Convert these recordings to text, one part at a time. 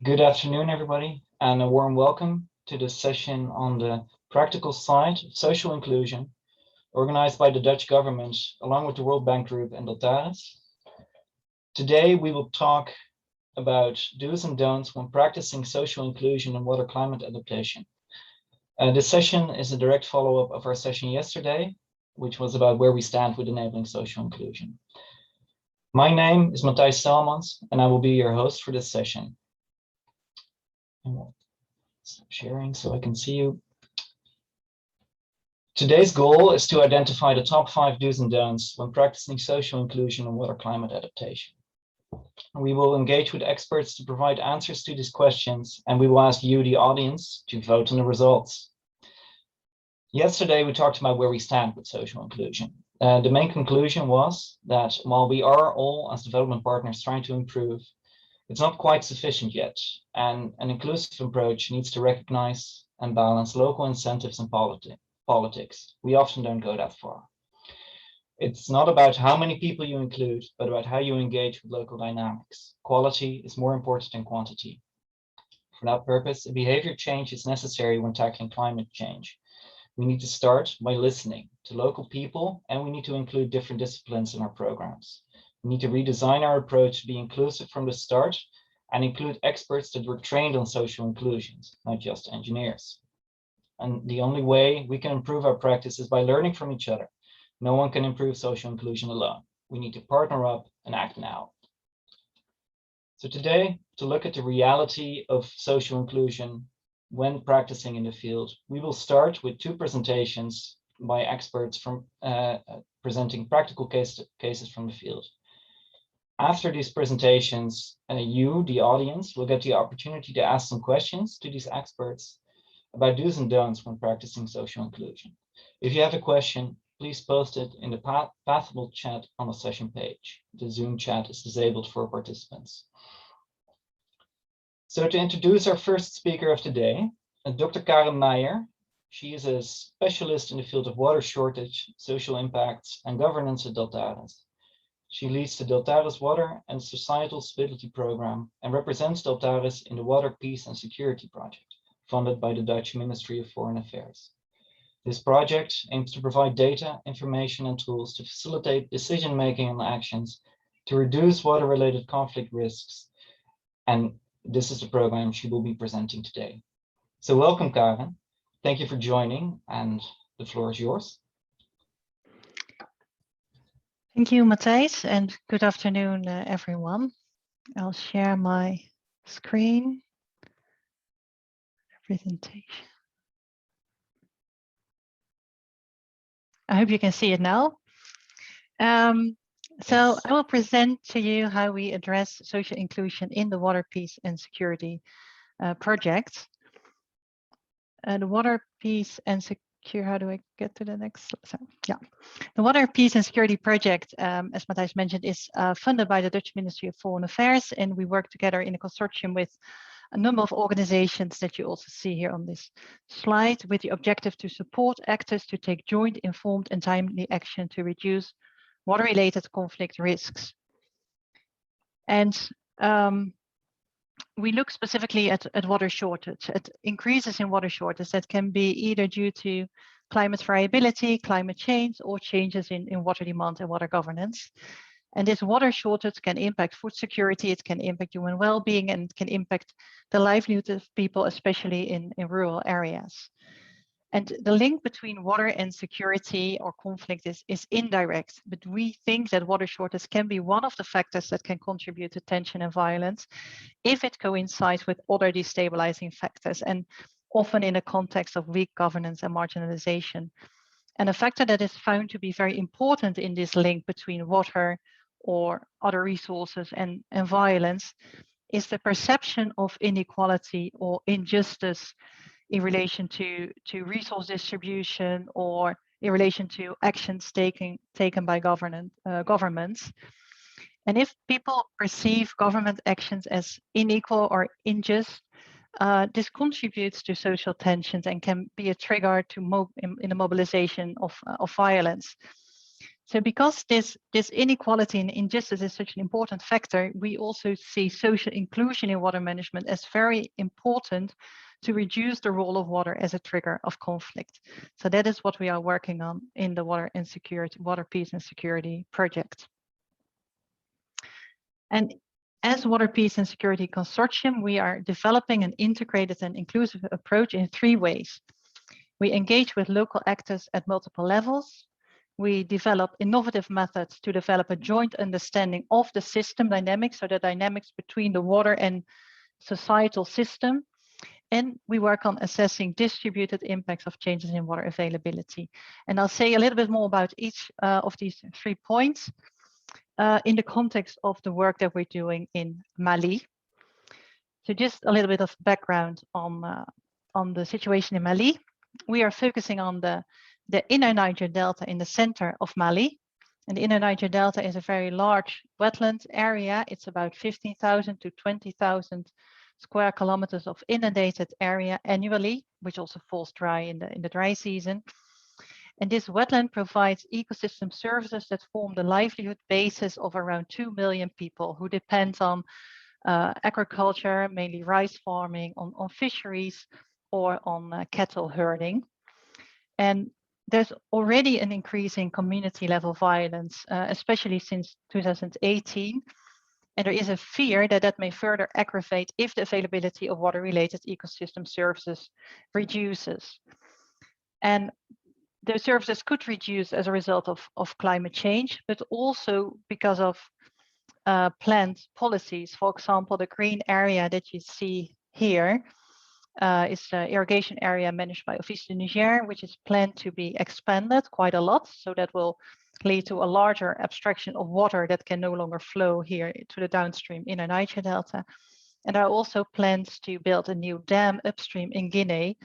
Good afternoon, everybody, and a warm welcome to this session on the practical side of social inclusion, organized by the Dutch government along with the World Bank Group and Notaris. Today, we will talk about do's and don'ts when practicing social inclusion and water climate adaptation. This session is a direct follow-up of our session yesterday, which was about where we stand with enabling social inclusion. My name is Matthijs Selmans, and I will be your host for this session. Stop sharing so I can see you. Today's goal is to identify the top 5 do's and don'ts when practicing social inclusion and water climate adaptation. We will engage with experts to provide answers to these questions, and we will ask you, the audience, to vote on the results. Yesterday, we talked about where we stand with social inclusion. The main conclusion was that while we are all, as development partners, trying to improve, it's not quite sufficient yet, and an inclusive approach needs to recognize and balance local incentives and politics. We often don't go that far. It's not about how many people you include, but about how you engage with local dynamics. Quality is more important than quantity. For that purpose, a behavior change is necessary when tackling climate change. We need to start by listening to local people, and we need to include different disciplines in our programs. We need to redesign our approach to be inclusive from the start and include experts that were trained on social inclusions, not just engineers. And the only way we can improve our practice is by learning from each other. No one can improve social inclusion alone. We need to partner up and act now. So today, to look at the reality of social inclusion when practicing in the field, we will start with 2 presentations by experts from presenting practical cases from the field. After these presentations, you, the audience, will get the opportunity to ask some questions to these experts about do's and don'ts when practicing social inclusion. If you have a question, please post it in the Pathable chat on the session page. The Zoom chat is disabled for participants. So to introduce our first speaker of today, Dr. Karen Meijer. She is a specialist in the field of water shortage, social impacts, and governance at Deltares. She leads the Deltares Water and Societal Stability Program and represents Deltares in the Water, Peace and Security Project, funded by the Dutch Ministry of Foreign Affairs. This project aims to provide data, information, and tools to facilitate decision-making and actions to reduce water-related conflict risks. And this is the program she will be presenting today. So welcome, Karen. Thank you for joining, and the floor is yours. Thank you, Matthijs, and good afternoon, everyone. I'll share my screen. Presentation. I hope you can see it now. So I will present to you how we address social inclusion in the Water, Peace and Security project. The Water, Peace and How do I get to the next? So, yeah, the Water, Peace and Security Project, as Matthijs mentioned, is funded by the Dutch Ministry of Foreign Affairs, and we work together in a consortium with a number of organizations that you also see here on this slide, with the objective to support actors to take joint, informed and timely action to reduce water-related conflict risks. And we look specifically at water shortage, at increases in water shortage that can be either due to climate variability, climate change, or changes in water demand and water governance. And this water shortage can impact food security, it can impact human well-being, and can impact the livelihood of people, especially in rural areas. And the link between water and security or conflict is indirect, but we think that water shortage can be one of the factors that can contribute to tension and violence if it coincides with other destabilizing factors, and often in the context of weak governance and marginalization. And a factor that is found to be very important in this link between water or other resources and violence is the perception of inequality or injustice in relation to resource distribution or in relation to actions taken by governments. And if people perceive government actions as unequal or unjust, this contributes to social tensions and can be a trigger to in the mobilization of violence. So because this inequality and injustice is such an important factor, we also see social inclusion in water management as very important to reduce the role of water as a trigger of conflict. So that is what we are working on in the Water Peace and Security project. And as Water Peace and Security Consortium, we are developing an integrated and inclusive approach in 3 ways. We engage with local actors at multiple levels. We develop innovative methods to develop a joint understanding of the system dynamics, so the dynamics between the water and societal system. And we work on assessing distributed impacts of changes in water availability. And I'll say a little bit more about each of these 3 points in the context of the work that we're doing in Mali. So just a little bit of background on the situation in Mali. We are focusing on the inner Niger Delta in the center of Mali. And the inner Niger Delta is a very large wetland area. It's about 15,000 to 20,000 square kilometers of inundated area annually, which also falls dry in the dry season. And this wetland provides ecosystem services that form the livelihood basis of around 2 million people who depend on agriculture, mainly rice farming, on fisheries, or on cattle herding. And there's already an increase in community level violence, especially since 2018. And there is a fear that that may further aggravate if the availability of water-related ecosystem services reduces. And the services could reduce as a result of climate change, but also because of planned policies. For example, the green area that you see here is an irrigation area managed by Office du Niger, which is planned to be expanded quite a lot. So that will lead to a larger abstraction of water that can no longer flow here to the downstream inner Niger Delta. And there are also plans to build a new dam upstream in Guinea.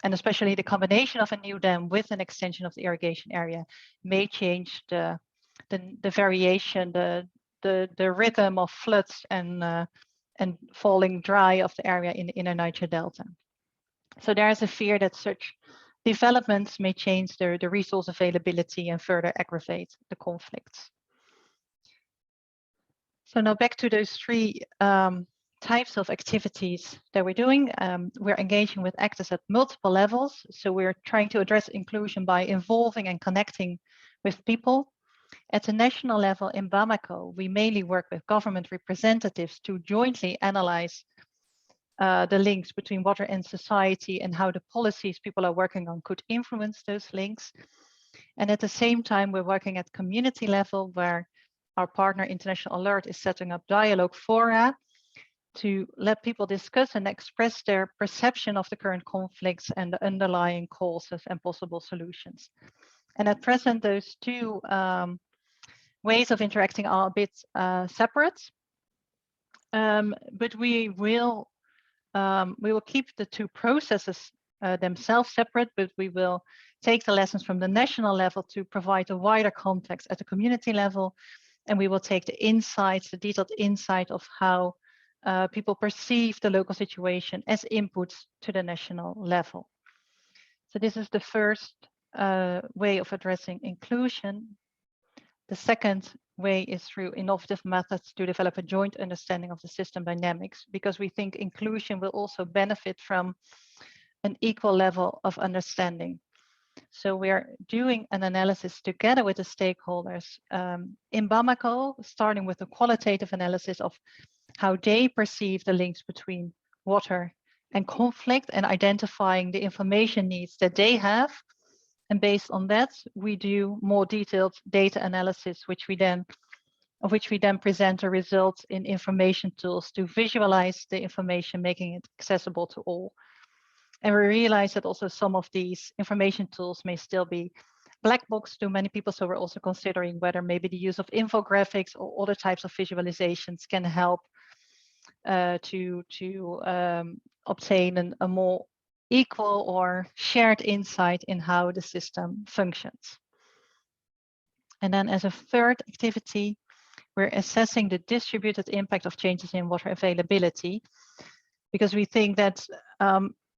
And especially the combination of a new dam with an extension of the irrigation area may change the variation, the rhythm of floods and falling dry of the area in the inner Niger Delta. So there is a fear that such developments may change the resource availability and further aggravate the conflicts. So now back to those 3 types of activities that we're doing. We're engaging with actors at multiple levels. So we're trying to address inclusion by involving and connecting with people. At the national level in Bamako, we mainly work with government representatives to jointly analyze the links between water and society and how the policies people are working on could influence those links. And at the same time, we're working at community level where our partner International Alert is setting up dialogue fora to let people discuss and express their perception of the current conflicts and the underlying causes and possible solutions. And at present, those 2 ways of interacting are a bit separate, but we will keep the 2 processes themselves separate, but we will take the lessons from the national level to provide a wider context at the community level, and we will take the insights, the detailed insight of how people perceive the local situation as inputs to the national level. So this is the first way of addressing inclusion. The second way is through innovative methods to develop a joint understanding of the system dynamics, because we think inclusion will also benefit from an equal level of understanding. So we're doing an analysis together with the stakeholders in Bamako, starting with a qualitative analysis of how they perceive the links between water and conflict and identifying the information needs that they have. And based on that, we do more detailed data analysis, of which we then present the results in information tools to visualize the information, making it accessible to all. And we realize that also some of these information tools may still be black box to many people. So we're also considering whether maybe the use of infographics or other types of visualizations can help to obtain a more equal or shared insight in how the system functions. And then as a third activity, we're assessing the distributed impact of changes in water availability, because we think that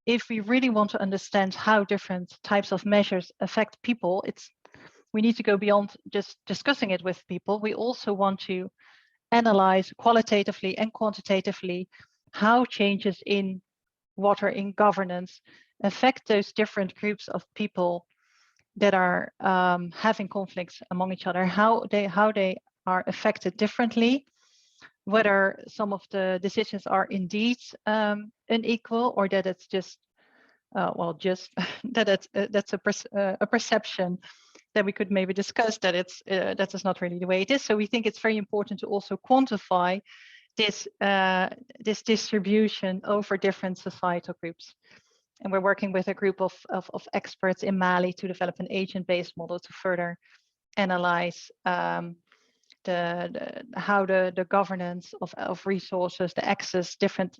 if we really want to understand how different types of measures affect people, it's we need to go beyond just discussing it with people. We also want to analyze qualitatively and quantitatively how changes in water, in governance, affect those different groups of people that are having conflicts among each other, how they are affected differently, whether some of the decisions are indeed unequal, or that it's just that's a perception that we could maybe discuss, that it's that is not really the way it is. So we think it's very important to also quantify this this distribution over different societal groups. And we're working with a group of experts in Mali to develop an agent-based model to further analyze how the governance of resources, the access different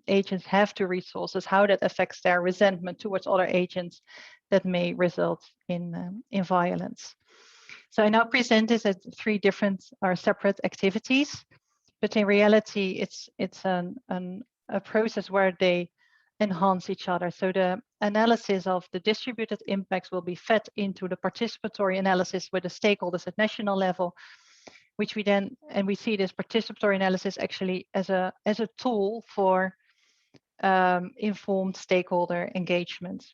agents have to resources, how that affects their resentment towards other agents that may result in violence. So I now present this as 3 different or separate activities, but in reality, it's a process where they enhance each other. So the analysis of the distributed impacts will be fed into the participatory analysis with the stakeholders at national level, which we then, and we see this participatory analysis actually as a tool for informed stakeholder engagement.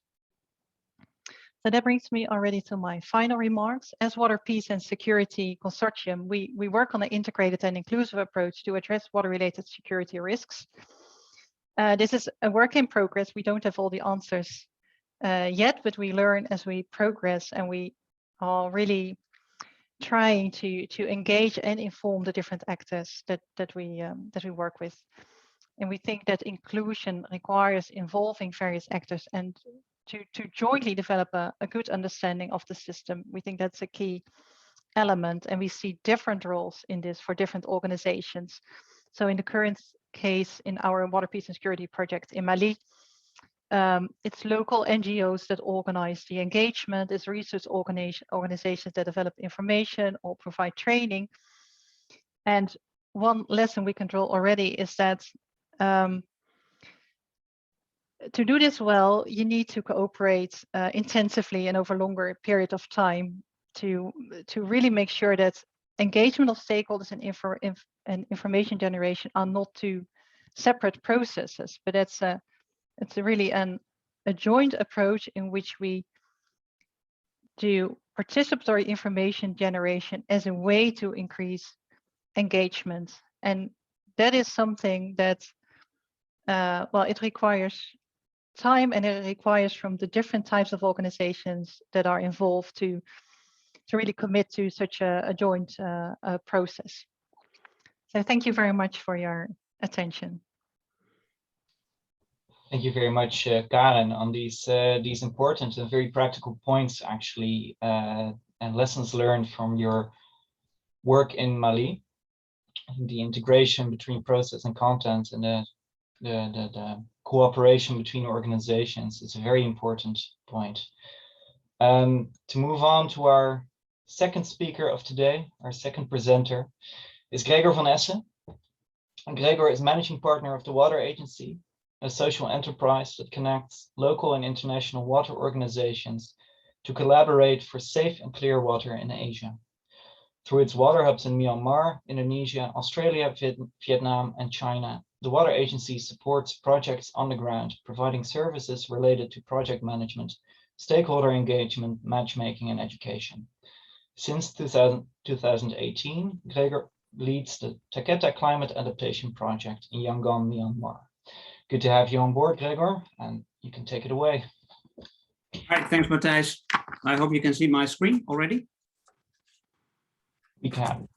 So that brings me already to my final remarks. As Water, Peace and Security Consortium, we work on an integrated and inclusive approach to address water-related security risks. This is a work in progress. We don't have all the answers yet, but we learn as we progress, and we are really trying to engage and inform the different actors that we work with. And we think that inclusion requires involving various actors and to jointly develop a good understanding of the system. We think that's a key element, and we see different roles in this for different organizations. So in the current case, in our Water, Peace and Security project in Mali, it's local NGOs that organize the engagement, it's research organizations that develop information or provide training. And one lesson we can draw already is that to do this well, you need to cooperate intensively and over a longer period of time to really make sure that engagement of stakeholders and information generation are not two separate processes, but it's really a joint approach in which we do participatory information generation as a way to increase engagement. And that is something that, well, it requires time, and it requires from the different types of organizations that are involved to really commit to such a joint process. So thank you very much for your attention. Thank you very much, Karen, on these important and very practical points, actually, and lessons learned from your work in Mali, the integration between process and content, and the cooperation between organizations is a very important point. To move on to our second speaker of today, our second presenter, is Gregory Vanessa. And Gregory is managing partner of the Water Agency, a social enterprise that connects local and international water organizations to collaborate for safe and clear water in Asia. Through its water hubs in Myanmar, Indonesia, Australia, Vietnam, and China, the Water Agency supports projects on the ground, providing services related to project management, stakeholder engagement, matchmaking, and education. Since 2018, Gregory leads the Taketa Climate Adaptation Project in Yangon, Myanmar. Good to have you on board, Gregory, and you can take it away. All right, thanks, Matthijs. I hope you can see my screen already. We can.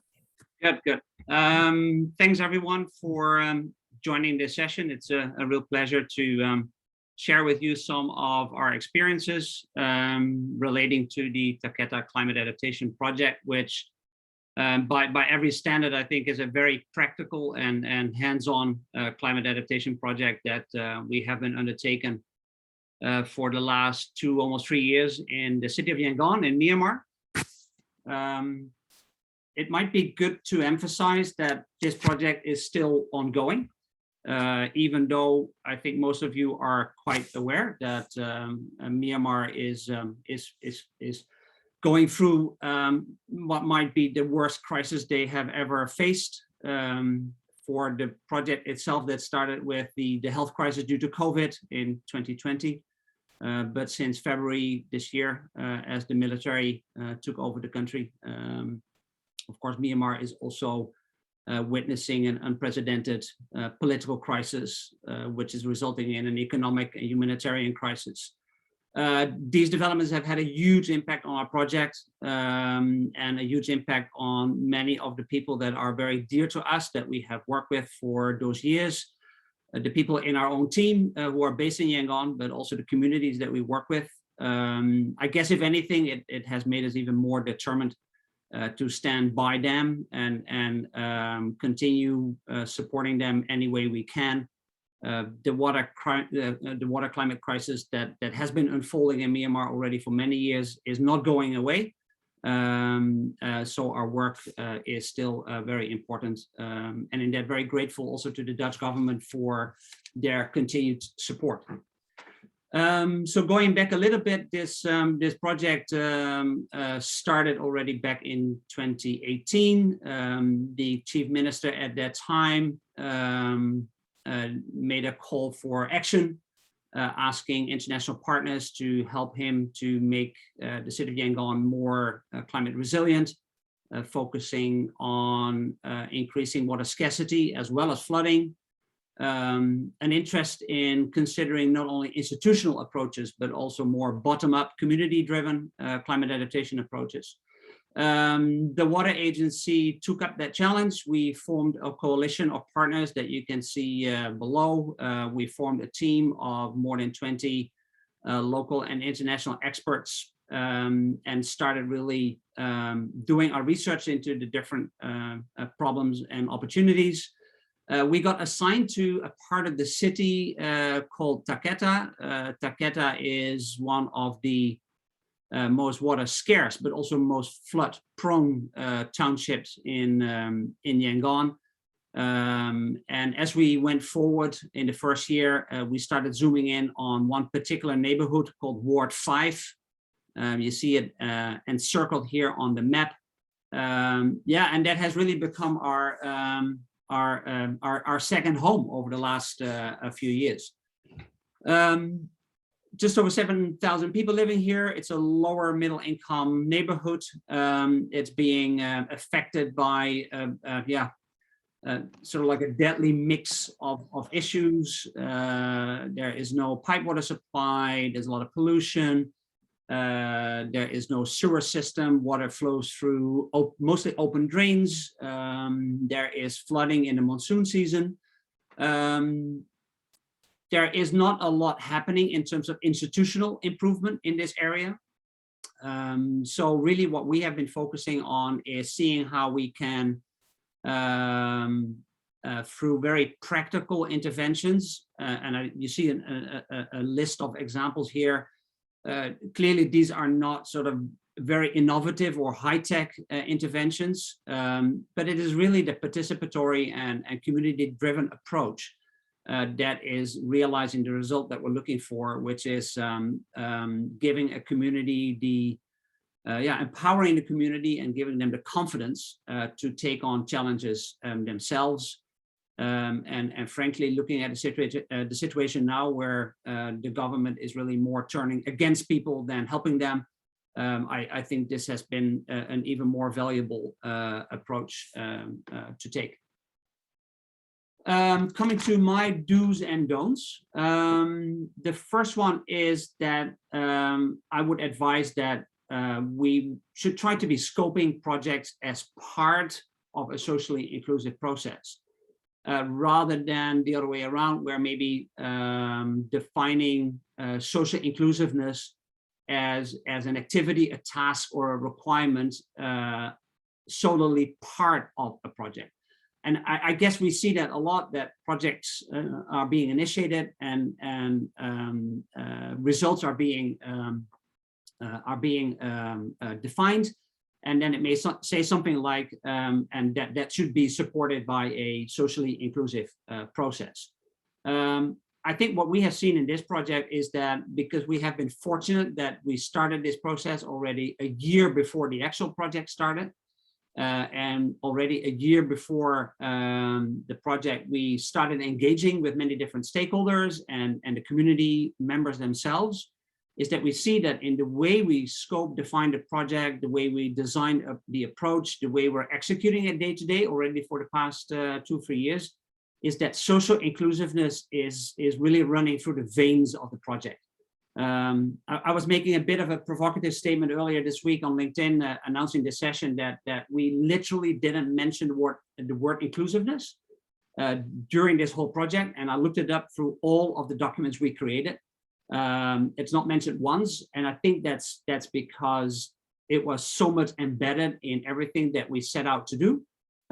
Good, good. Thanks, everyone, for joining this session. It's a real pleasure to share with you some of our experiences relating to the Taketa Climate Adaptation Project, which by every standard, I think, is a very practical and hands-on climate adaptation project that we have been undertaken for the last almost 3 years in the city of Yangon in Myanmar. It might be good to emphasize that this project is still ongoing, even though I think most of you are quite aware that Myanmar is going through what might be the worst crisis they have ever faced. For the project itself that started with the health crisis due to COVID in 2020. But since February this year, as the military took over the country, of course, Myanmar is also witnessing an unprecedented political crisis, which is resulting in an economic and humanitarian crisis. These developments have had a huge impact on our project and a huge impact on many of the people that are very dear to us that we have worked with for those years. The people in our own team who are based in Yangon, but also the communities that we work with. I guess if anything, it has made us even more determined to stand by them and continue supporting them any way we can. The water climate crisis that has been unfolding in Myanmar already for many years is not going away. So our work is still very important, and in that very grateful also to the Dutch government for their continued support. So going back a little bit, this project started already back in 2018. The chief minister at that time made a call for action, asking international partners to help him to make the city of Yangon more climate resilient, focusing on increasing water scarcity as well as flooding, an interest in considering not only institutional approaches, but also more bottom-up community-driven climate adaptation approaches. The water agency took up that challenge. We formed a coalition of partners that you can see below. We formed a team of more than 20 local and international experts and started really doing our research into the different problems and opportunities. We got assigned to a part of the city called Taketa. Taketa is one of the most water scarce, but also most flood prone townships in Yangon. And as we went forward in the first year, we started zooming in on one particular neighborhood called Ward 5. You see it encircled here on the map. Yeah, and that has really become our second home over the last few years. Just over 7,000 people living here. It's a lower middle income neighborhood. It's being affected by, sort of like a deadly mix of issues. There is no pipe water supply. There's a lot of pollution. There is no sewer system. Water flows through mostly open drains. There is flooding in the monsoon season. There is not a lot happening in terms of institutional improvement in this area. So really what we have been focusing on is seeing how we can, through very practical interventions, and you see a list of examples here. Clearly, these are not sort of very innovative or high-tech interventions, but it is really the participatory and community-driven approach that is realizing the result that we're looking for, which is giving a community empowering the community and giving them the confidence to take on challenges themselves. And frankly, looking at the situation now where the government is really more turning against people than helping them, I think this has been an even more valuable approach to take. Coming to my do's and don'ts. The first one is that I would advise that we should try to be scoping projects as part of a socially inclusive process, rather than the other way around, where maybe defining social inclusiveness as an activity, a task, or a requirement solely part of a project. And I guess we see that a lot, that projects are being initiated and results are being defined, and then it may say something like, and that should be supported by a socially inclusive process. I think what we have seen in this project is that because we have been fortunate that we started this process already a year before the actual project started, and already a year before the project, we started engaging with many different stakeholders and the community members themselves, is that we see that in the way we scope, define the project, the way we design the approach, the way we're executing it day to day already for the past 2-3 years, is that social inclusiveness is really running through the veins of the project. I was making a bit of a provocative statement earlier this week on LinkedIn announcing this session that we literally didn't mention the word inclusiveness during this whole project, and I looked it up through all of the documents we created. It's not mentioned once, and I think that's because it was so much embedded in everything that we set out to do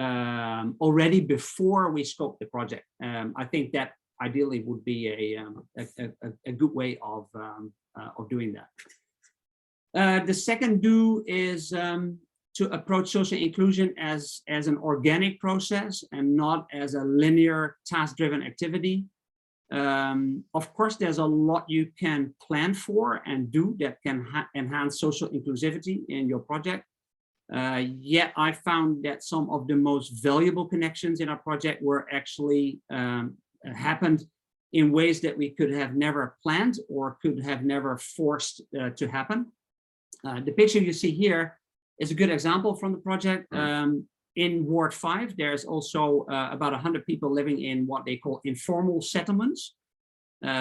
already before we scoped the project. I think that ideally would be a good way of doing that. The second do is to approach social inclusion as an organic process and not as a linear task-driven activity. Of course, there's a lot you can plan for and do that can enhance social inclusivity in your project. Yet I found that some of the most valuable connections in our project were actually happened in ways that we could have never planned or could have never forced to happen. The picture you see here is a good example from the project. In Ward 5, there's also about 100 people living in what they call informal settlements.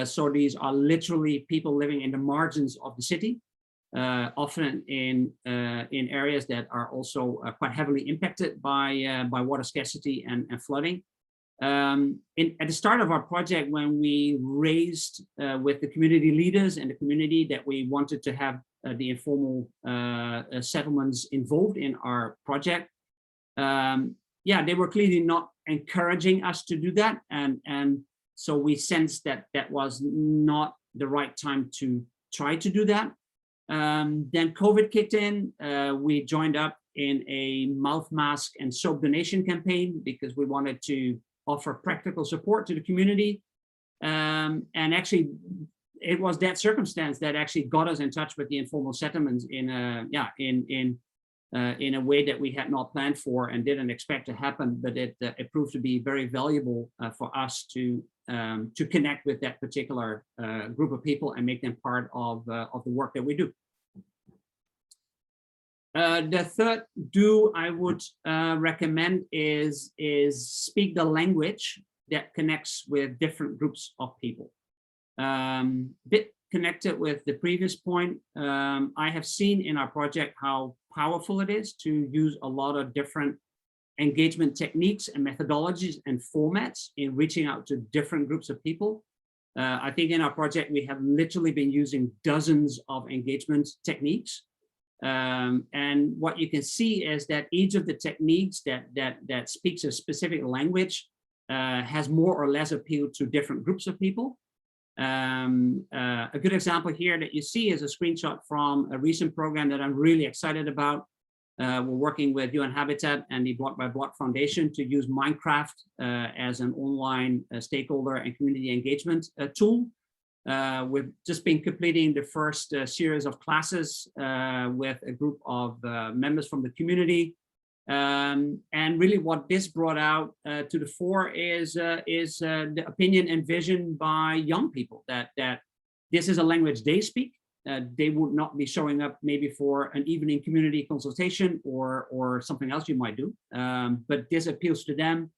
So these are literally people living in the margins of the city, often in areas that are also quite heavily impacted by water scarcity and flooding. At the start of our project, when we raised with the community leaders and the community that we wanted to have the informal settlements involved in our project, yeah, they were clearly not encouraging us to do that, and so we sensed that that was not the right time to try to do that. Then COVID kicked in. We joined up in a mouth mask and soap donation campaign because we wanted to offer practical support to the community. And actually, it was that circumstance that actually got us in touch with the informal settlements in a way that we had not planned for and didn't expect to happen, but it proved to be very valuable for us to connect with that particular group of people and make them part of the work that we do. The third do I would recommend is speak the language that connects with different groups of people. Bit connected with the previous point, I have seen in our project how powerful it is to use a lot of different engagement techniques and methodologies and formats in reaching out to different groups of people. I think in our project, we have literally been using dozens of engagement techniques. And what you can see is that each of the techniques that speaks a specific language has more or less appeal to different groups of people. A good example here that you see is a screenshot from a recent program that I'm really excited about. We're working with UN Habitat and the Block by Block Foundation to use Minecraft as an online stakeholder and community engagement tool. We've just been completing the first series of classes with a group of members from the community. And really what this brought out to the fore is the opinion and vision by young people that this is a language they speak. They would not be showing up maybe for an evening community consultation or something else you might do, but this appeals to them.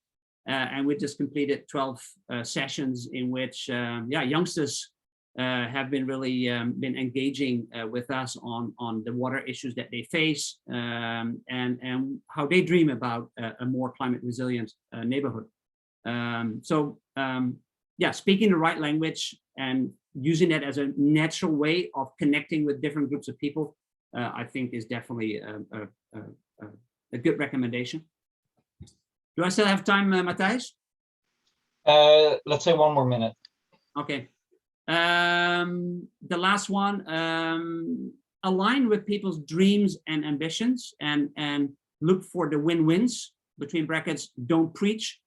And we just completed 12 sessions in which youngsters have been really been engaging with us on the water issues that they face and how they dream about a more climate resilient neighborhood. Speaking the right language and using that as a natural way of connecting with different groups of people, I think is definitely a good recommendation. Do I still have time, Matthijs? Let's say 1 more minute. Okay. The last one, align with people's dreams and ambitions and look for the win-wins, between brackets, don't preach.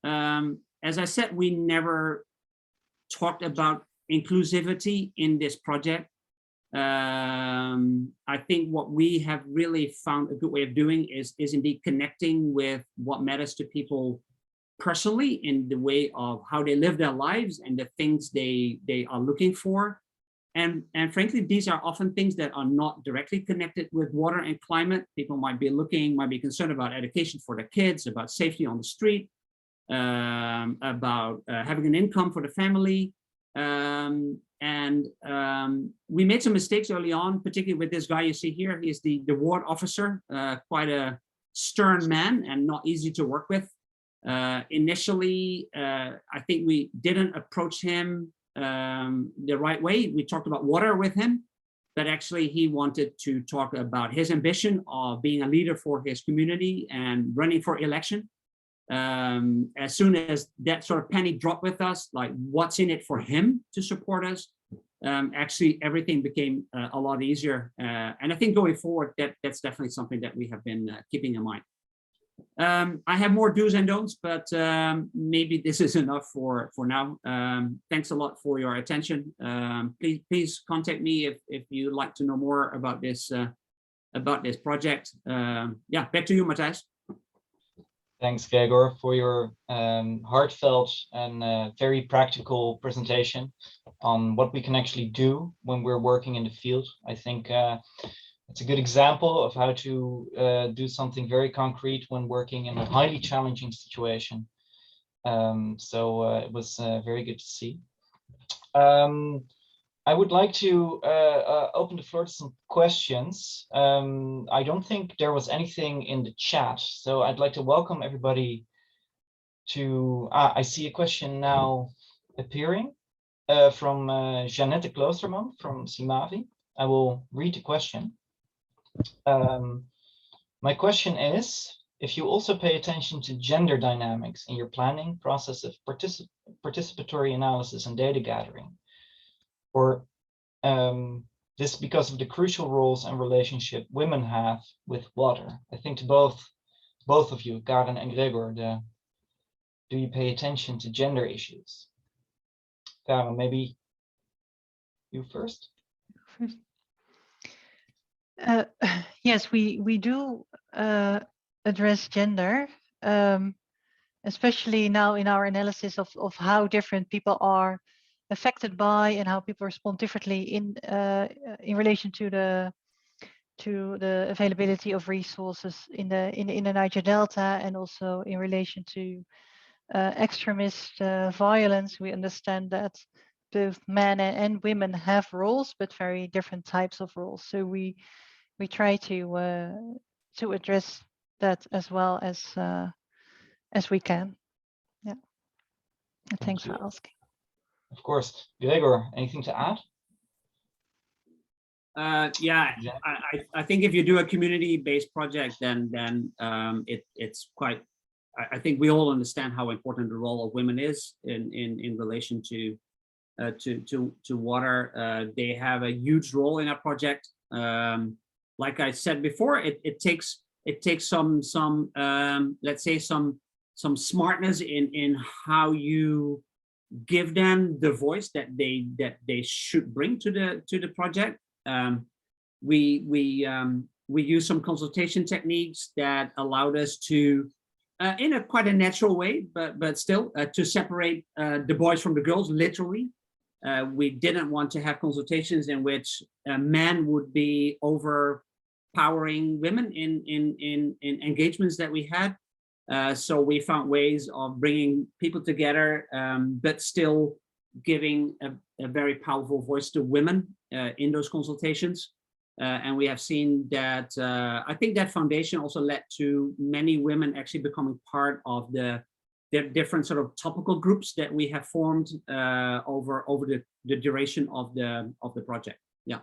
As I said, we never talked about inclusivity in this project. I think what we have really found a good way of doing is indeed connecting with what matters to people personally in the way of how they live their lives and the things they are looking for. And frankly, these are often things that are not directly connected with water and climate. People might be concerned about education for their kids, about safety on the street, about having an income for the family. We made some mistakes early on, particularly with this guy you see here. He's the ward officer, quite a stern man and not easy to work with. Initially, I think we didn't approach him the right way. We talked about water with him, but actually he wanted to talk about his ambition of being a leader for his community and running for election. As soon as that sort of penny dropped with us, like what's in it for him to support us, actually everything became a lot easier. And I think going forward, that's definitely something that we have been keeping in mind. I have more do's and don'ts, but maybe this is enough for now. Thanks a lot for your attention. Please contact me if you'd like to know more about this project. Yeah, back to you, Matthijs. Thanks, Gregor, for your heartfelt and very practical presentation on what we can actually do when we're working in the field. I think it's a good example of how to do something very concrete when working in a highly challenging situation. It was very good to see. I would like to open the floor to some questions. I don't think there was anything in the chat, so I'd like to welcome everybody to, I see a question now appearing from Jeannette Kloosterman from Simavi. I will read the question. My question is, if you also pay attention to gender dynamics in your planning process of participatory analysis and data gathering, or this because of the crucial roles and relationship women have with water? I think to both of you, Karen and Gregor, do you pay attention to gender issues? Karen, maybe you first. Yes, we do address gender, especially now in our analysis of how different people are affected by and how people respond differently in relation to the availability of resources in the Niger Delta, and also in relation to extremist violence. We understand that both men and women have roles, but very different types of roles. So we try to address that as well as we can. Yeah. Thanks for asking. Of course. Gregor, anything to add? Yeah, I think if you do a community-based project, then it's quite. I think we all understand how important the role of women is in relation to water. They have a huge role in our project. Like I said before, it takes some let's say some smartness in how you give them the voice that they should bring to the project. We use some consultation techniques that allowed us to, in a quite a natural way, but still to separate the boys from the girls, literally. We didn't want to have consultations in which men would be overpowering women in engagements that we had. So we found ways of bringing people together, but still giving a very powerful voice to women in those consultations. And we have seen that, I think that foundation also led to many women actually becoming part of the different sort of topical groups that we have formed over the duration of the project. Yeah.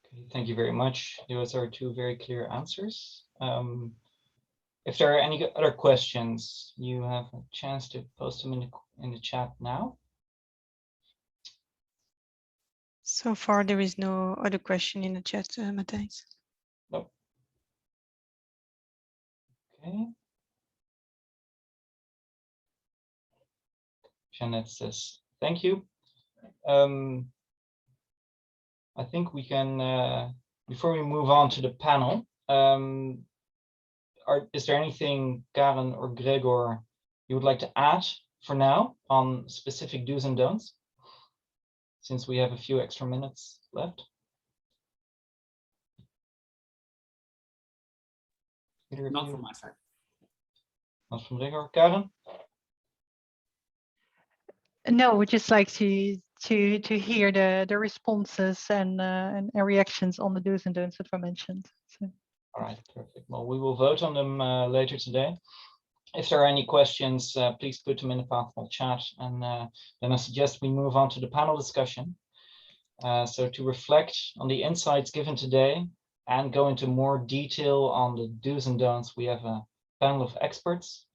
Okay, thank you very much. Those are two very clear answers. If there are any other questions, you have a chance to post them in the chat now. So far, there is no other question in the chat, Matthijs. No. Okay. Jeanette says, thank you. I think we can, before we move on to the panel, is there anything, Karen or Gregor, you would like to add for now on specific do's and don'ts, since we have a few extra minutes left? Not from my side. Not from Gregor. Karen? No, we'd just like to hear the responses and reactions on the do's and don'ts that were mentioned. So. All right, perfect. Well, we will vote on them later today. If there are any questions, please put them in the Pathful chat, and then I suggest we move on to the panel discussion. So to reflect on the insights given today and go into more detail on the do's and don'ts, we have a panel of experts.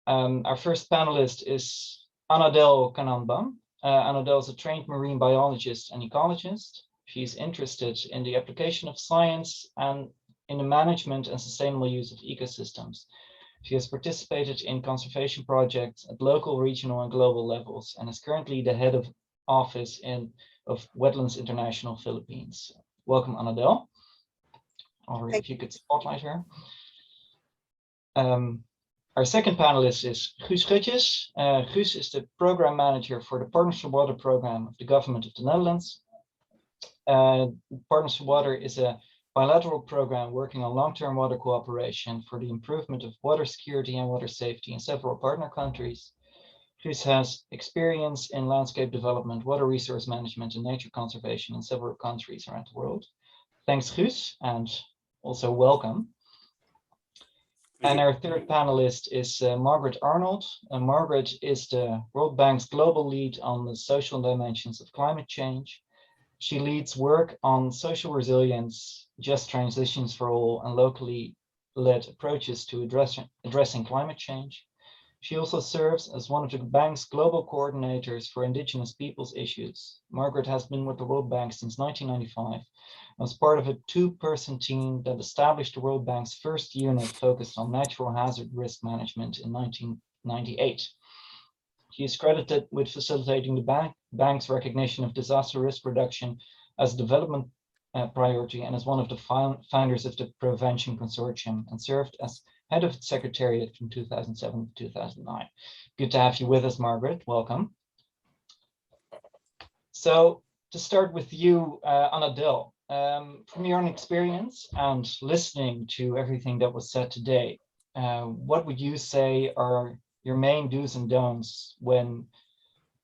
Our first panelist is Annabelle Kananban. Annabelle is a trained marine biologist and ecologist. She's interested in the application of science and in the management and sustainable use of ecosystems. She has participated in conservation projects at local, regional, and global levels, and is currently the head of office of Wetlands International Philippines. Welcome, Annabelle. Or if you could spotlight her. Our second panelist is Guus Gutjes. Guus is the program manager for the Partners for Water program of the government of the Netherlands. Partners for Water is a bilateral program working on long-term water cooperation for the improvement of water security and water safety in several partner countries. Guus has experience in landscape development, water resource management, and nature conservation in several countries around the world. Thanks, Guus, and also welcome. And our third panelist is Margaret Arnold. Margaret is the World Bank's global lead on the social dimensions of climate change. She leads work on social resilience, just transitions for all, and locally led approaches to addressing climate change. She also serves as one of the bank's global coordinators for Indigenous peoples issues. Margaret has been with the World Bank since 1995 and was part of a two-person team that established the World Bank's first unit focused on natural hazard risk management in 1998. He is credited with facilitating the bank's recognition of disaster risk reduction as a development priority, and is one of the founders of the Prevention Consortium, and served as head of its secretariat from 2007 to 2009. Good to have you with us, Margaret. Welcome. So to start with you, Annabelle, from your own experience and listening to everything that was said today, what would you say are your main do's and don'ts when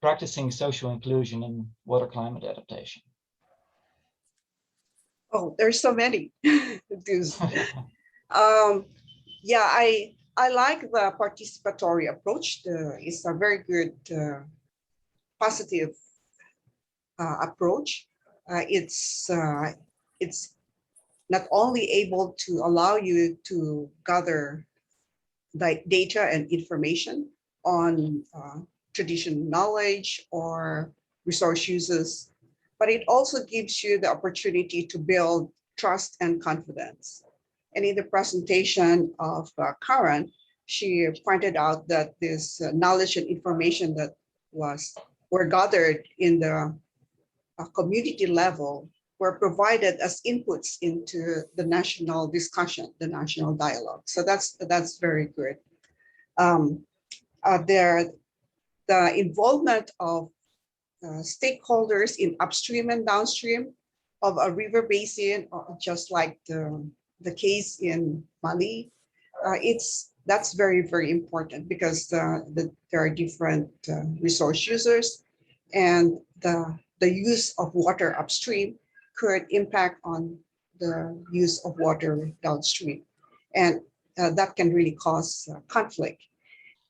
practicing social inclusion in water climate adaptation? Oh, there's so many do's. Yeah, I like the participatory approach. It's a very good positive approach. It's not only able to allow you to gather the data and information on traditional knowledge or resource uses, but it also gives you the opportunity to build trust and confidence. And in the presentation of Karen, she pointed out that this knowledge and information that were gathered in the community level were provided as inputs into the national discussion, the national dialogue. So that's very good. The involvement of stakeholders in upstream and downstream of a river basin, just like the case in Mali, that's very, very important, because there are different resource users, and the use of water upstream could impact on the use of water downstream, and that can really cause conflict.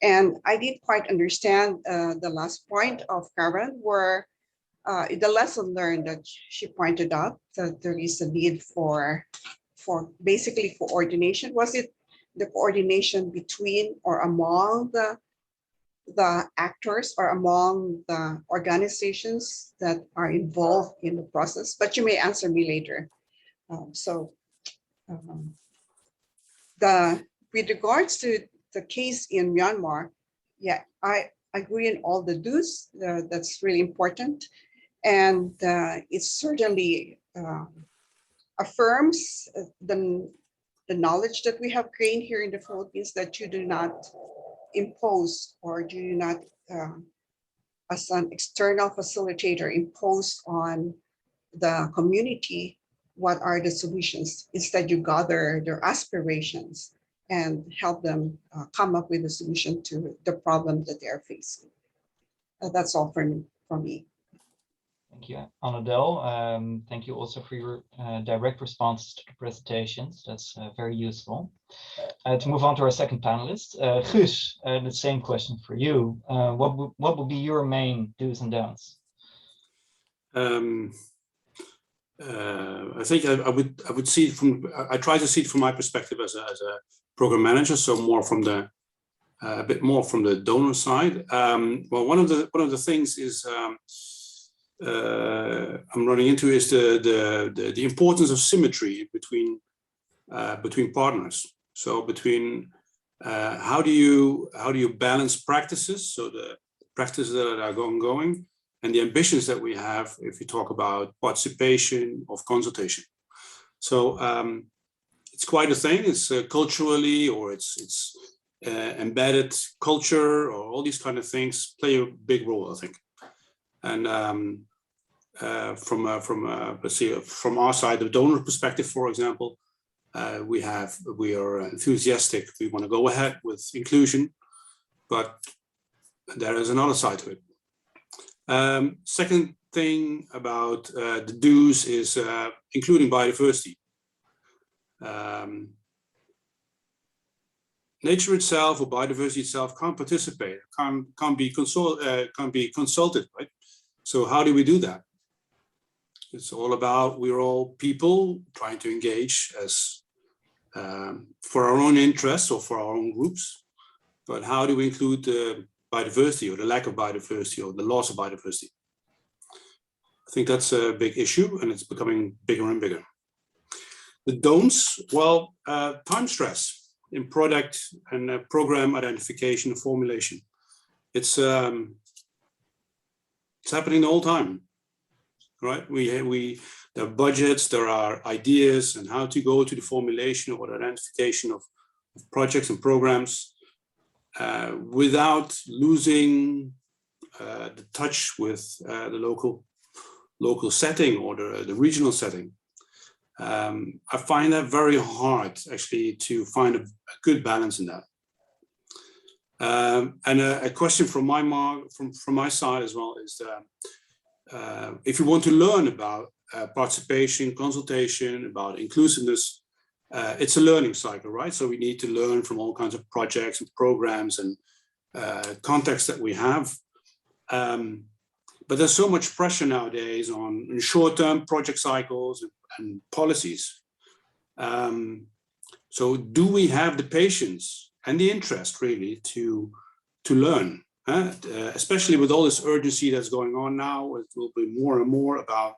And I didn't quite understand the last point of Karen, where the lesson learned that she pointed out, that there is a need for basically coordination. Was it the coordination between or among the actors or among the organizations that are involved in the process? But you may answer me later. With regards to the case in Myanmar, yeah, agree on all the do's. That's really important. And it certainly affirms the knowledge that we have gained here in the Philippines, that you do not impose, or do not, as an external facilitator, impose on the community what are the solutions. Instead, you gather their aspirations and help them come up with a solution to the problem that they are facing. That's all from me. Thank you, Annabelle. Thank you also for your direct responses to the presentations. That's very useful. To move on to our second panelist, Guus, the same question for you. What would be your main do's and don'ts? I think I would see it from, I try to see it from my perspective as a program manager, so more from the a bit more from the donor side. Well, one of the things is I'm running into is the importance of symmetry between partners. So between how do you balance practices, so the practices that are ongoing, and the ambitions that we have if you talk about participation of consultation. So it's quite a thing. It's culturally, or it's embedded culture, or all these kind of things play a big role, I think. And let's see, from our side, the donor perspective, for example, we are enthusiastic. We want to go ahead with inclusion, but there is another side to it. Second thing about the do's is including biodiversity. Nature itself, or biodiversity itself, can't participate, can't be consulted, right? So how do we do that? It's all about, we're all people trying to engage as for our own interests or for our own groups, but how do we include biodiversity, or the lack of biodiversity, or the loss of biodiversity? I think that's a big issue, and it's becoming bigger and bigger. The don'ts, well, time stress in product and program identification and formulation. It's happening the whole time, right? There are budgets, there are ideas, and how to go to the formulation or the identification of projects and programs without losing the touch with the local setting or the regional setting. I find that very hard, actually, to find a good balance in that. And a question from my side as well is that if you want to learn about participation, consultation, about inclusiveness, it's a learning cycle, right? So we need to learn from all kinds of projects and programs and contexts that we have. But there's so much pressure nowadays on short-term project cycles and policies. So do we have the patience and the interest, really, to learn? Especially with all this urgency that's going on now, it will be more and more about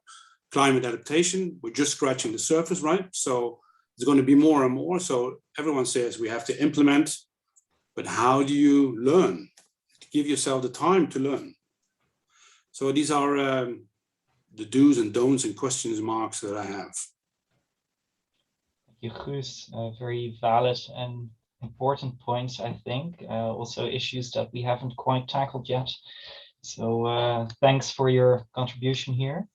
climate adaptation. We're just scratching the surface, right? So it's going to be more and more. So everyone says we have to implement, but how do you learn? Give yourself the time to learn. So these are the do's and don'ts and questions marks that I have. Thank you, Guus. Very valid and important points, I think. Also issues that we haven't quite tackled yet. So thanks for your contribution here.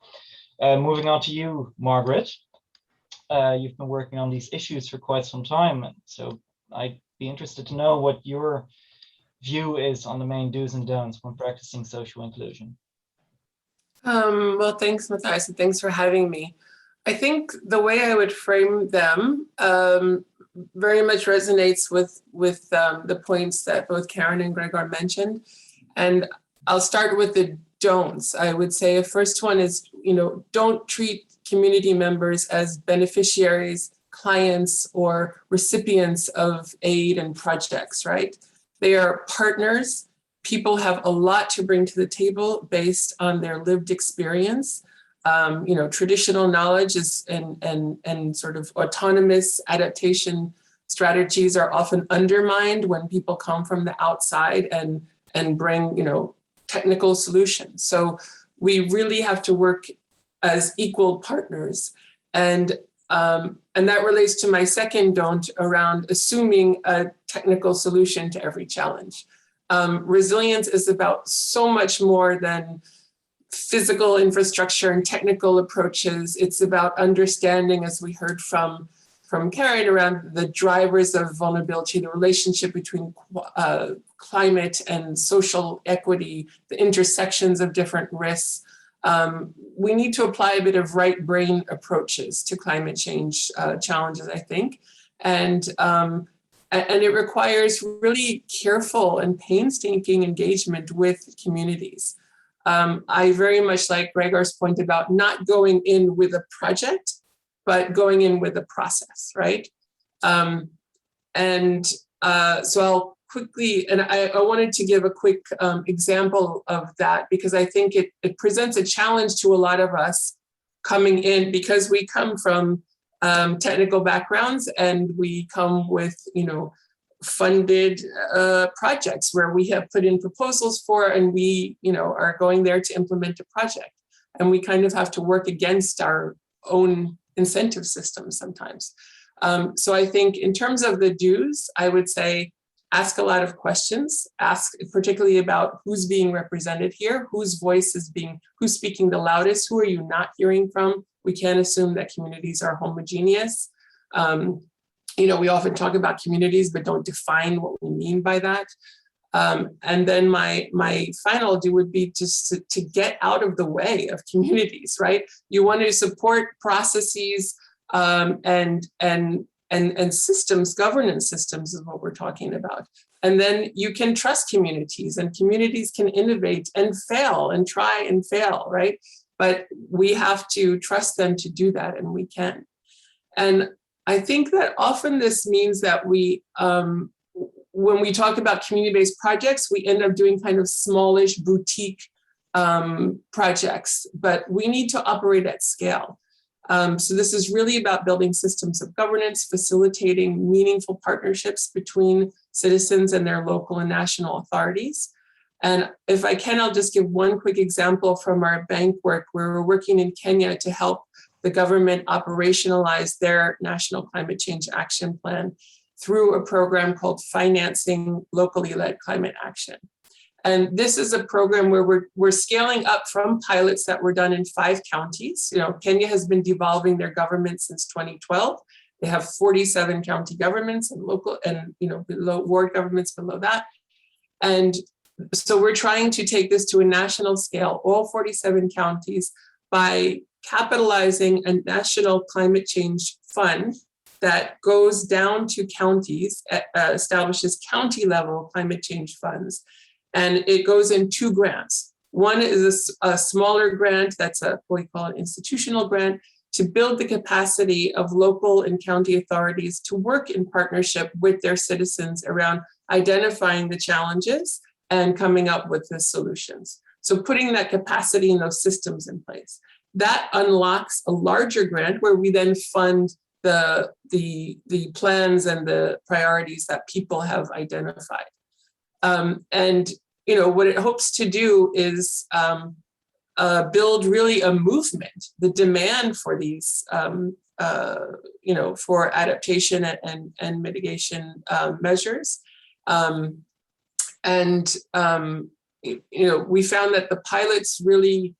Moving on to you, Margaret. You've been working on these issues for quite some time. So I'd be interested to know what your view is on the main do's and don'ts when practicing social inclusion. Well, thanks, Matthias, and thanks for having me. I think the way I would frame them very much resonates with the points that both Karen and Gregor mentioned. And I'll start with the don'ts. I would say the first one is, don't treat community members as beneficiaries, clients, or recipients of aid and projects, right? They are partners. People have a lot to bring to the table based on their lived experience. Traditional knowledge is and sort of autonomous adaptation strategies are often undermined when people come from the outside and and bring, technical solutions. So we really have to work as equal partners. And that relates to my second don't around assuming a technical solution to every challenge. Resilience is about so much more than physical infrastructure and technical approaches. It's about understanding, as we heard from Karen, around the drivers of vulnerability, the relationship between climate and social equity, the intersections of different risks. We need to apply a bit of right brain approaches to climate change challenges, I think. And it requires really careful and painstaking engagement with communities. I very much like Gregor's point about not going in with a project, but going in with a process, right? So I'll quickly, and I wanted to give a quick example of that, because I think it presents a challenge to a lot of us coming in, because we come from technical backgrounds and we come with, funded projects where we have put in proposals for, and we, are going there to implement a project. And we kind of have to work against our own incentive systems sometimes. So I think in terms of the do's, I would say, ask a lot of questions, ask particularly about who's being represented here, whose voice is who's speaking the loudest, who are you not hearing from? We can't assume that communities are homogeneous. We often talk about communities, but don't define what we mean by that. And then my final do would be just to get out of the way of communities, right? You want to support processes and systems, governance systems is what we're talking about. And then you can trust communities, and communities can innovate and fail and try and fail, right? But we have to trust them to do that, and we can. And I think that often this means that we, when we talk about community-based projects, we end up doing kind of smallish boutique projects, but we need to operate at scale. So this is really about building systems of governance, facilitating meaningful partnerships between citizens and their local and national authorities. And if I can, I'll just give one quick example from our bank work, where we're working in Kenya to help the government operationalize their national climate change action plan through a program called Financing Locally Led Climate Action. And this is a program where we're scaling up from pilots that were done in 5 counties. Kenya has been devolving their government since 2012. They have 47 county governments and local and below ward governments below that. And so we're trying to take this to a national scale, all 47 counties, by capitalizing a national climate change fund that goes down to counties, establishes county level climate change funds. And it goes in 2 grants. One is a smaller grant, that's what we call an institutional grant, to build the capacity of local and county authorities to work in partnership with their citizens around identifying the challenges and coming up with the solutions. So putting that capacity and those systems in place. That unlocks a larger grant where we then fund the plans and the priorities that people have identified. And what it hopes to do is build really a movement, the demand for these, for adaptation and mitigation measures. We found that the pilots really,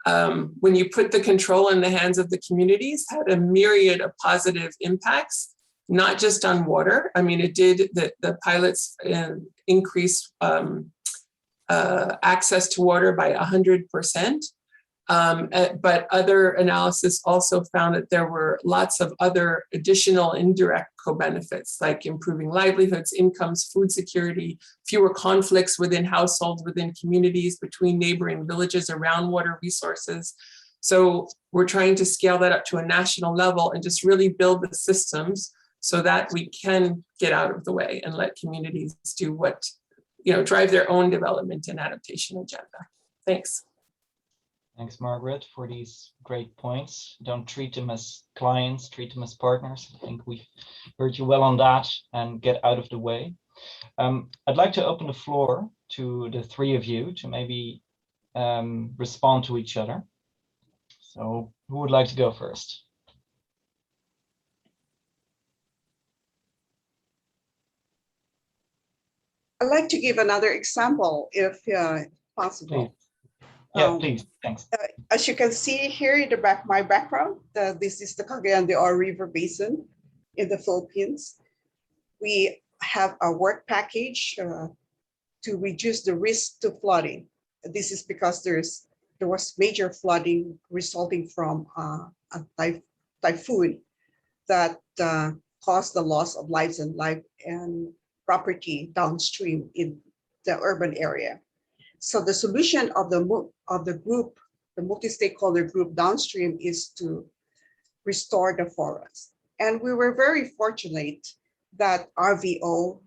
when you put the control in the hands of the communities, had a myriad of positive impacts, not just on water. I mean, it did, the pilots increase access to water by 100%. But other analysis also found that there were lots of other additional indirect co-benefits, like improving livelihoods, incomes, food security, fewer conflicts within households, within communities, between neighboring villages around water resources. So we're trying to scale that up to a national level and just really build the systems so that we can get out of the way and let communities do what, drive their own development and adaptation agenda. Thanks. Thanks, Margaret, for these great points. Don't treat them as clients, treat them as partners. I think we've heard you well on that, and get out of the way. I'd like to open the floor to the three of you to maybe respond to each other. So who would like to go first? I'd like to give another example if possible. Please. Yeah, please, thanks. As you can see here in the back, my background, this is the Cagayan de Oro River Basin in the Philippines. We have a work package to reduce the risk to flooding. This is because there was major flooding resulting from a typhoon that caused the loss of lives and property downstream in the urban area. So the solution of the group, the multi-stakeholder group downstream, is to restore the forest. And we were very fortunate that RVO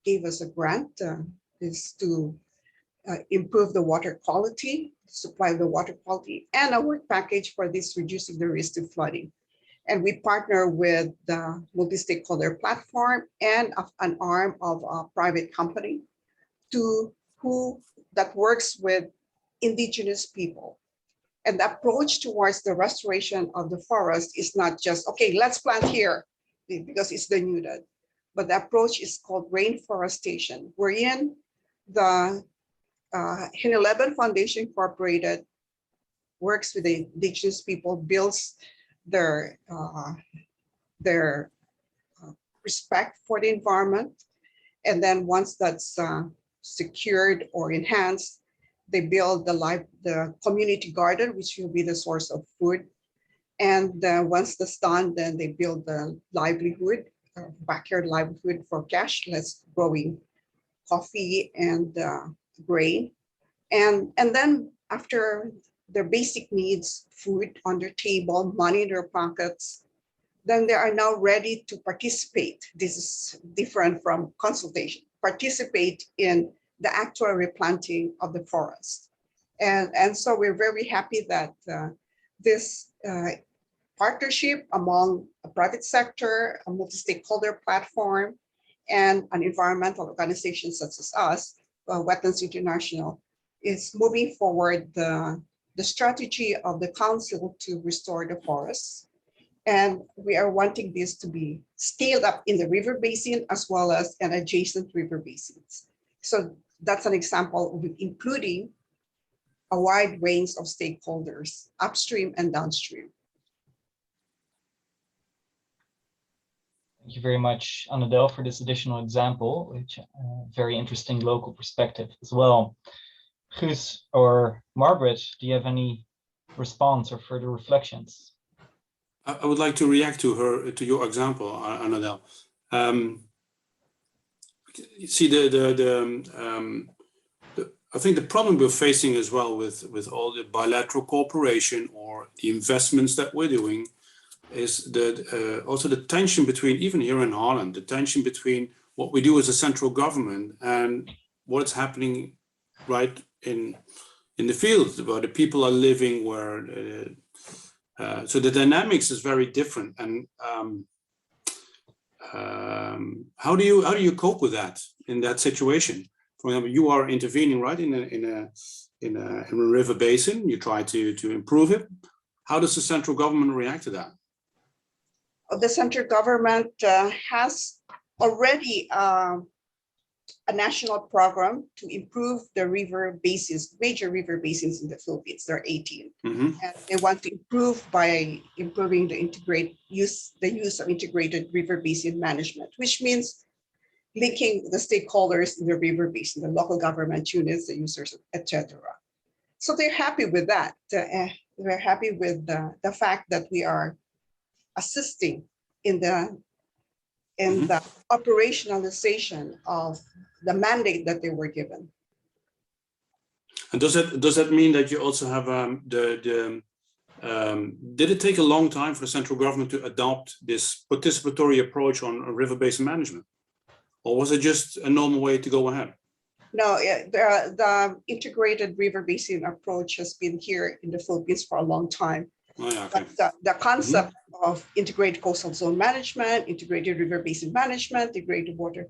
gave us a grant is to improve the water quality, supply the water quality, and a work package for this reducing the risk to flooding. And we partner with the multi-stakeholder platform and an arm of a private company that works with indigenous people. And the approach towards the restoration of the forest is not just, okay, let's plant here because it's denuded, but the approach is called rainforestation, wherein the Hinileben Foundation Incorporated works with the indigenous people, builds their respect for the environment. And then once that's secured or enhanced, they build the community garden, which will be the source of food. And once that's done, then they build the livelihood, backyard livelihood for cashless growing coffee and grain. And then after their basic needs, food on their table, money in their pockets, then they are now ready to participate. This is different from consultation. Participate in the actual replanting of the forest. And so we're very happy that this partnership among a private sector, a multi-stakeholder platform, and an environmental organization such as us, Wetlands International, is moving forward the strategy of the council to restore the forests. And we are wanting this to be scaled up in the river basin as well as in adjacent river basins. So that's an example of including a wide range of stakeholders, upstream and downstream. Thank you very much, Annadel, for this additional example, which very interesting local perspective as well. Guus or Margaret, do you have any response or further reflections? I would like to react to your example, Annadel. See, I think the problem we're facing as well with all the bilateral cooperation or the investments that we're doing is that also the tension between, even here in Holland, the tension between what we do as a central government and what's happening right in the field, where the people are living, where so the dynamics is very different. And how do you cope with that in that situation? For example, you are intervening right in a river basin. You try to improve it. How does the central government react to that? The central government has already a national program to improve the river basins, major river basins in the Philippines. There are 18. And they want to improve by improving the use of integrated river basin management, which means linking the stakeholders in the river basin, the local government units, the users, etc. So they're happy with that. They're happy with the fact that we are assisting in the operationalization of the mandate that they were given. And does that mean that you also have did it take a long time for the central government to adopt this participatory approach on river basin management? Or was it just a normal way to go ahead? No, the integrated river basin approach has been here in the Philippines for a long time. Oh, yeah, okay. But the concept of integrated coastal zone management, integrated river basin management, integrated water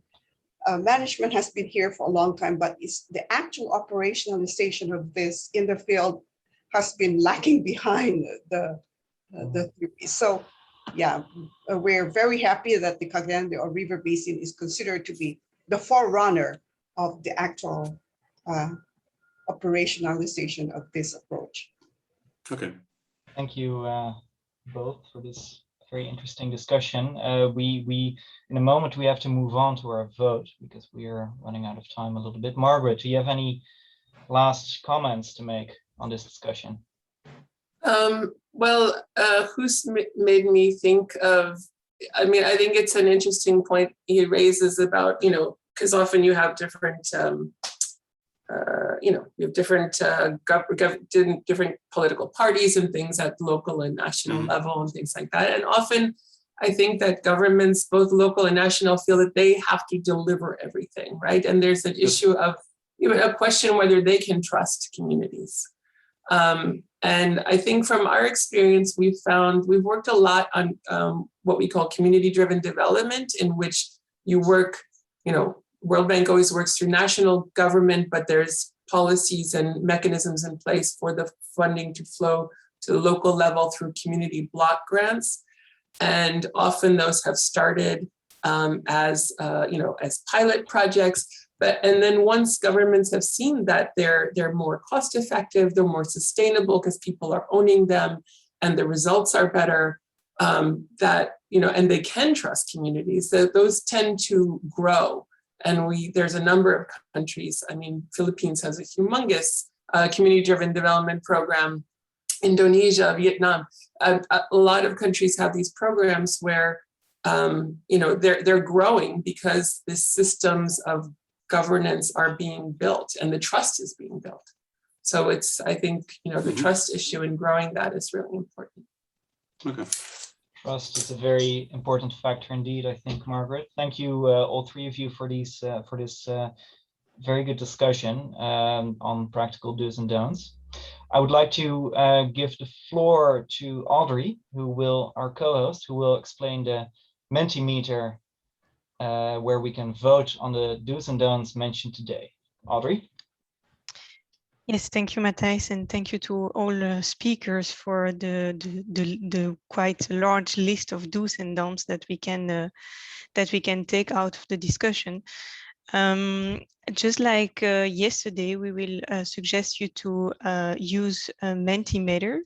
management has been here for a long time, but it's the actual operationalization of this in the field has been lacking behind the theory. So yeah, we're very happy that the Cagayan or River Basin is considered to be the forerunner of the actual operationalization of this approach. Okay. Thank you both for this very interesting discussion. We in a moment we have to move on to our vote because we are running out of time a little bit. Margaret, do you have any last comments to make on this discussion? Well, who's made me think of, I mean, I think it's an interesting point he raises about, you know, because often you have different, you have different different political parties and things at local and national level and things like that. And often I think that governments, both local and national, feel that they have to deliver everything, right? And there's an issue of, a question whether they can trust communities. And I think from our experience, we've worked a lot on what we call community-driven development, in which you work, World Bank always works through national government, but there's policies and mechanisms in place for the funding to flow to the local level through community block grants. And often those have started as pilot projects. And then once governments have seen that they're more cost effective, they're more sustainable because people are owning them and the results are better, and they can trust communities, that those tend to grow. And there's a number of countries, Philippines has a humongous community-driven development program, Indonesia, Vietnam, a lot of countries have these programs where, they're growing because the systems of governance are being built and the trust is being built. So I think, the trust issue and growing that is really important. Okay. Trust is a very important factor indeed, I think, Margaret. Thank you, all three of you, for this very good discussion on practical do's and don'ts. I would like to give the floor to Audrey, our co-host, who will explain the Mentimeter, where we can vote on the do's and don'ts mentioned today. Audrey? Yes, thank you, Matthijs, and thank you to all speakers for the quite large list of do's and don'ts that we can take out of the discussion. Just like yesterday, we will suggest you to use Mentimeter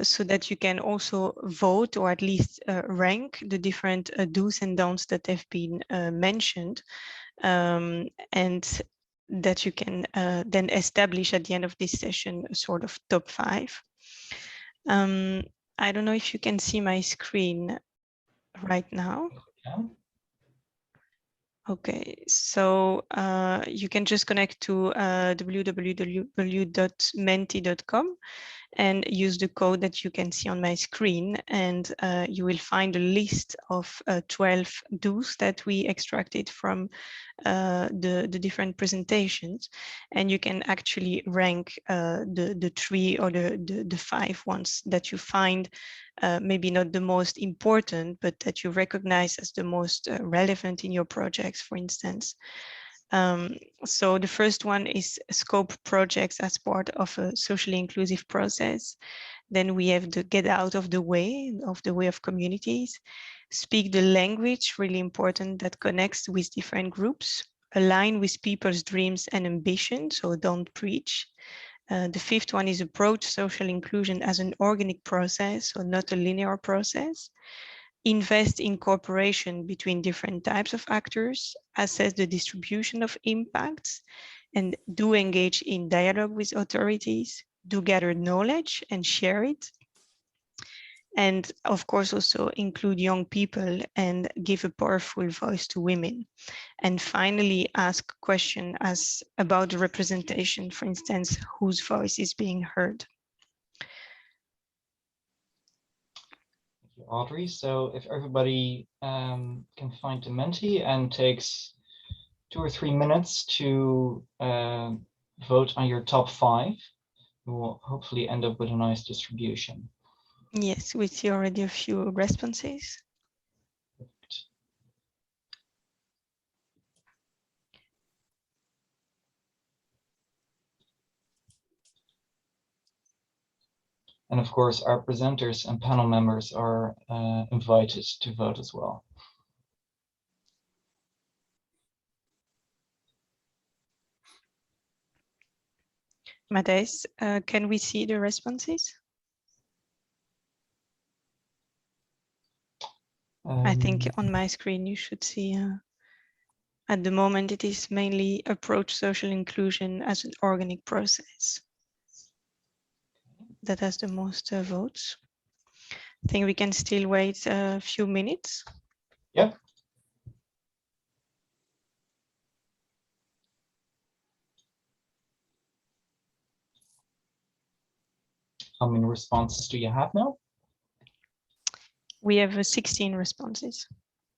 so that you can also vote or at least rank the different do's and don'ts that have been mentioned, and that you can then establish at the end of this session a sort of top 5. I don't know if you can see my screen right now. Yeah. Okay, so you can just connect to www.mentee.com and use the code that you can see on my screen, and you will find a list of 12 do's that we extracted from the different presentations, and you can actually rank the 3 or the 5 ones that you find maybe not the most important, but that you recognize as the most relevant in your projects, for instance. So the first one is scope projects as part of a socially inclusive process. Then we have the get out of the way of communities, speak the language, really important, that connects with different groups, align with people's dreams and ambitions, so don't preach. The 5th one is approach social inclusion as an organic process, so not a linear process. Invest in cooperation between different types of actors, assess the distribution of impacts, and do engage in dialogue with authorities, do gather knowledge and share it. And of course, also include young people and give a powerful voice to women. And finally, ask questions about the representation, for instance, whose voice is being heard. Audrey, so if everybody can find the Mentee and takes 2 or 3 minutes to vote on your top 5, we will hopefully end up with a nice distribution. Yes, we see already a few responses. And of course, our presenters and panel members are invited to vote as well. Matthijs, can we see the responses? I think on my screen you should see, at the moment it is mainly approach social inclusion as an organic process. That has the most votes. I think we can still wait a few minutes. Yep. How many responses do you have now? We have 16 responses.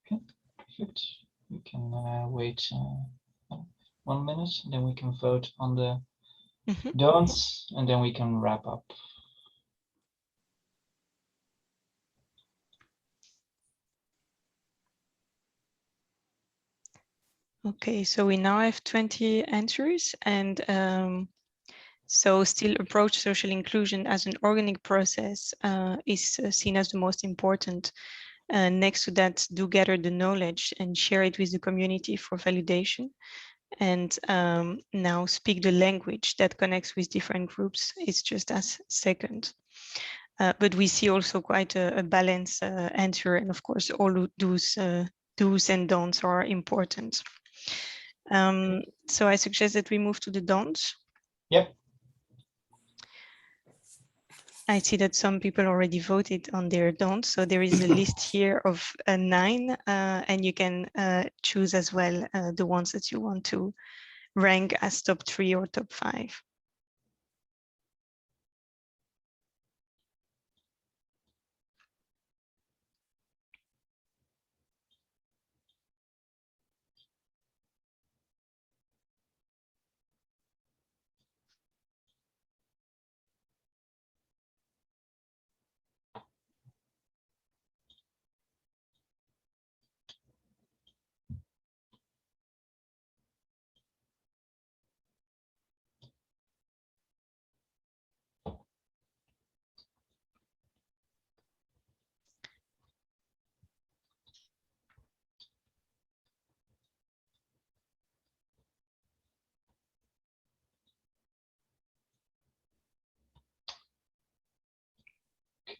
Okay, perfect. We can wait 1 minute, and then we can vote on the don'ts, and then we can wrap up. Okay, so we now have 20 answers, and so still approach social inclusion as an organic process is seen as the most important. Next to that, do gather the knowledge and share it with the community for validation. And now speak the language that connects with different groups is just as second. But we see also quite a balanced answer, and of course all those do's and don'ts are important. So I suggest that we move to the don'ts. Yep. I see that some people already voted on their don'ts. So there is a list here of 9, and you can choose as well the ones that you want to rank as top 3 or top 5.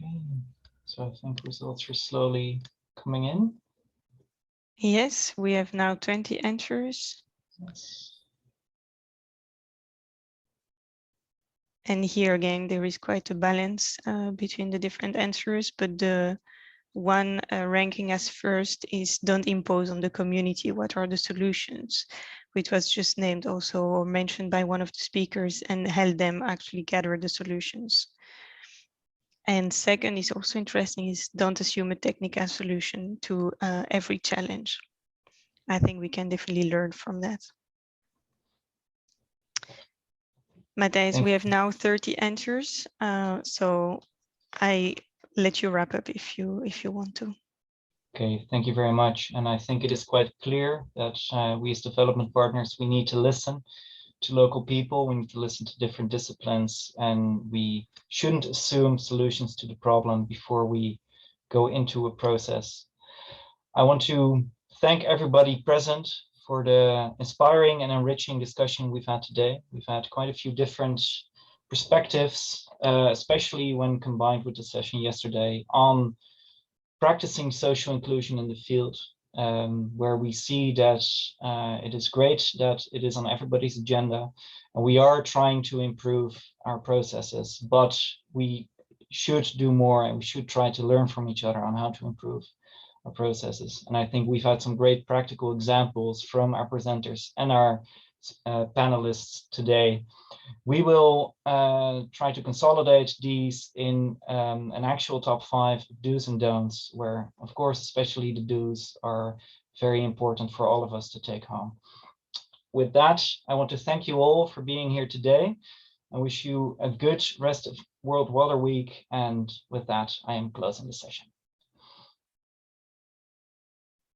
Okay, so I think results are slowly coming in. Yes, we have now 20 answers. Yes. And here again, there is quite a balance between the different answers, but the one ranking as first is don't impose on the community. What are the solutions? Which was just named also or mentioned by one of the speakers, and help them actually gather the solutions. And second is also interesting is don't assume a technical solution to every challenge. I think we can definitely learn from that. Matthijs, we have now 30 answers, so I let you wrap up if you want to. Okay, thank you very much. And I think it is quite clear that we as development partners, we need to listen to local people, we need to listen to different disciplines, and we shouldn't assume solutions to the problem before we go into a process. I want to thank everybody present for the inspiring and enriching discussion we've had today. We've had quite a few different perspectives, especially when combined with the session yesterday on practicing social inclusion in the field, where we see that it is great that it is on everybody's agenda, and we are trying to improve our processes, but we should do more, and we should try to learn from each other on how to improve our processes. And I think we've had some great practical examples from our presenters and our panelists today. We will try to consolidate these in an actual top 5 do's and don'ts, where, of course, especially the do's are very important for all of us to take home. With that, I want to thank you all for being here today. I wish you a good rest of World Water Week. And with that, I am closing the session.